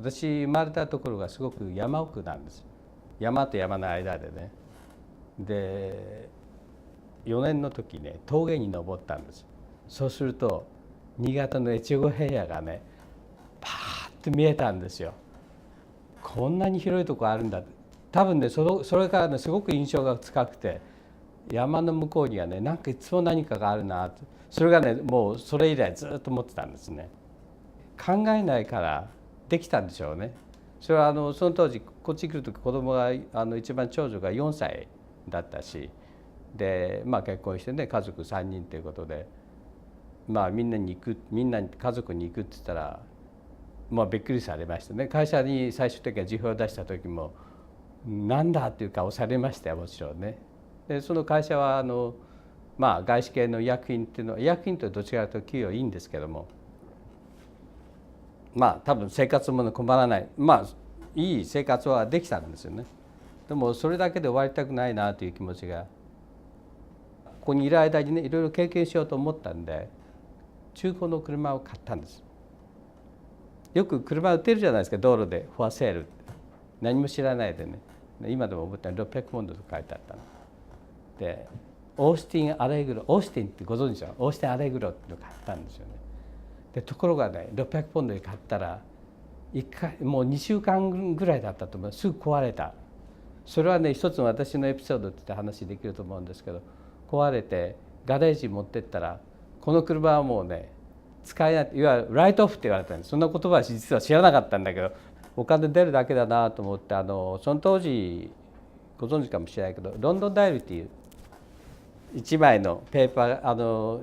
私生まれたところがすごく山奥なんです。山と山の間でね。で4年の時ね峠に登ったんです。そうすると新潟の越後平野がねパーッと見えたんですよ。こんなに広いとこあるんだ。多分ねそれからねすごく印象が深くて、山の向こうにはねなんかいつも何かがあるなと、それがねもうそれ以来ずっと思ってたんですね。考えないからできたんでしょうね。それはその当時こっち来る時子供が一番長女が4歳だったし、で結婚してね家族3人ということで、みんな家族に行くって言ったらびっくりされましたね。会社に最終的には辞表を出した時もなんだっていう顔されましたよ、もちろんね。でその会社は外資系の医薬品っていうのは、医薬品とどちらかというと給与いいんですけども、多分生活も困らない、いい生活はできたんですよね。でもそれだけで終わりたくないなという気持ちが、ここにいる間にねいろいろ経験しようと思ったんで、中古の車を買ったんです。よく車売ってるじゃないですか、道路でフォアセールって、何も知らないでね。今でも覚えてる600ポンドと書いてあったので、オースティン・アレグロ、オースティンってご存知でしょ。オースティン・アレグロっていうのを買ったんですよね。でところがね600ポンドで買ったらもう2週間ぐらいだったと思う、すぐ壊れた。それはね一つの私のエピソードって話できると思うんですけど、壊れてガレージに持ってったら、この車はもうね使えない、いわゆるライトオフって言われたんです。そんな言葉は実は知らなかったんだけど、お金出るだけだなと思って、その当時ご存知かもしれないけど、ロンドンダイルっていう1枚のペーパー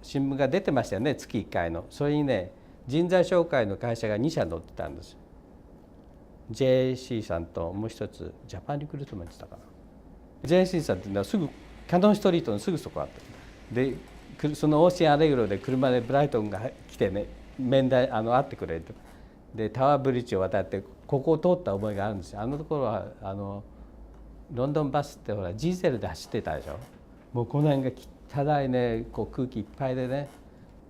新聞が出てましたよね、月1回の。それにね人材紹介の会社が2社載ってたんです。 JC さんともう一つジャパンリクルートメントだったかな。 JC さんっていうのはすぐキャノンストリートのすぐそこあって、でそのオーシンアレグロで車でブライトンが来てね面談会ってくれると。でタワーブリッジを渡ってここを通った覚えがあるんですよ。あのところはロンドンバスってほらジーゼルで走ってたでしょ。もうこの辺が汚いね空気いっぱいでね。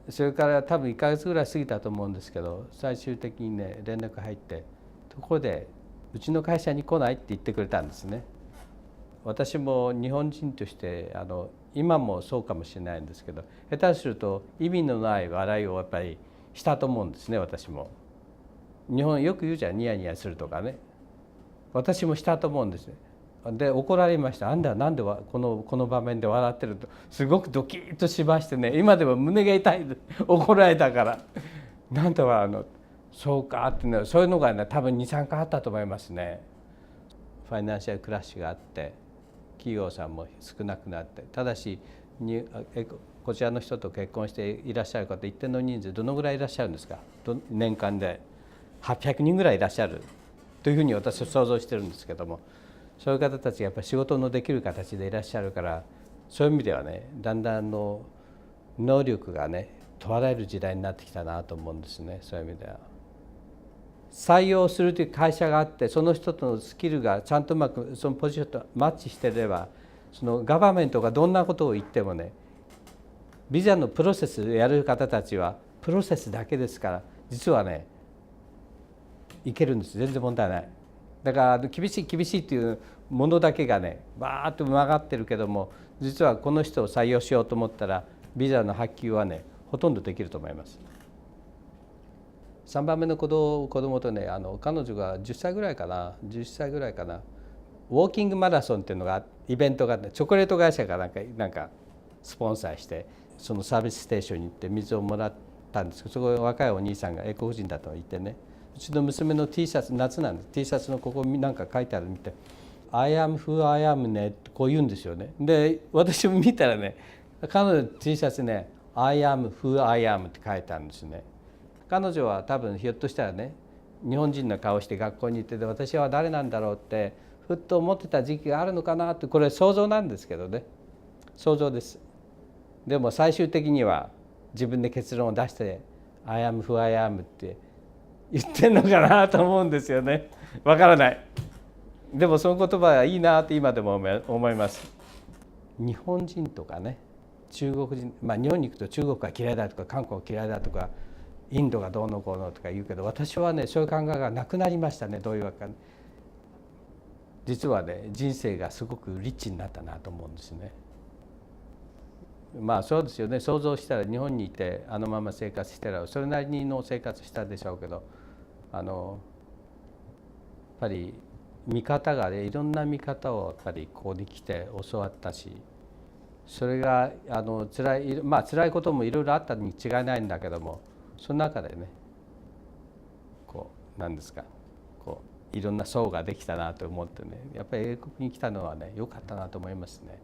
それから多分1ヶ月ぐらい過ぎたと思うんですけど、最終的にね連絡入って、ところでうちの会社に来ないって言ってくれたんですね。私も日本人として今もそうかもしれないんですけど、下手すると意味のない笑いをやっぱりしたと思うんですね。私も日本よく言うじゃん、ニヤニヤするとかね。私もしたと思うんですね。で怒られました。なんでこの場面で笑ってると、すごくドキッとしましてね、今でも胸が痛い怒られたからなんとかそうかってね、そういうのがね多分 2,3 回あったと思いますね。ファイナンシャルクラッシュがあって、企業さんも少なくなって、ただしこちらの人と結婚していらっしゃる方一定の人数どのぐらいいらっしゃるんですか。年間で800人ぐらいいらっしゃるというふうに私は想像してるんですけども、そういう方たちがやっぱり仕事のできる形でいらっしゃるから、そういう意味ではねだんだん能力がね問われる時代になってきたなと思うんですね。そういう意味では採用するという会社があって、その人とのスキルがちゃんとうまくそのポジションとマッチしていれば、そのガバメントがどんなことを言ってもね、ビザのプロセスをやる方たちはプロセスだけですから、実はねいけるんです。全然問題ない。だから厳しいっていうものだけがねバーッと曲がってるけども、実はこの人を採用しようと思ったらビザの発給はねほとんどできると思います。3番目の子供とね彼女が10歳ぐらいかなウォーキングマラソンっていうのがイベントがあって、チョコレート会社がなんかスポンサーして、そのサービスステーションに行って水をもらったんですけど、そこ若いお兄さんが英国人だと言ってね、うちの娘の T シャツ、夏なんです、 T シャツのここなんか書いてあるの見て「I am who I am ね」ってこう言うんですよね。で私も見たらね、彼女の T シャツね「I am who I am」って書いてあるんですね。彼女は多分ひょっとしたらね日本人の顔して学校に行ってて、私は誰なんだろうってふっと思ってた時期があるのかなって、これ想像なんですけどね、想像です。でも最終的には自分で結論を出して「I am who I am」って言ってんのかなと思うんですよね。わからない。でもその言葉はいいなって今でも思います。日本人とかね中国人、日本に行くと中国が嫌いだとか韓国が嫌いだとかインドがどうのこうのとか言うけど、私はねそういう考えがなくなりましたね。どういうわけか、実はね人生がすごくリッチになったなと思うんですね。まあそうですよね。想像したら日本にいてあのまま生活してたらそれなりの生活したでしょうけど、やっぱり見方がね、いろんな見方をやっぱりここに来て教わったし、それが辛い、まあ辛いこともいろいろあったに違いないんだけども、その中でねこう何ですか、こういろんな層ができたなと思ってね、やっぱり英国に来たのはね良かったなと思いますね。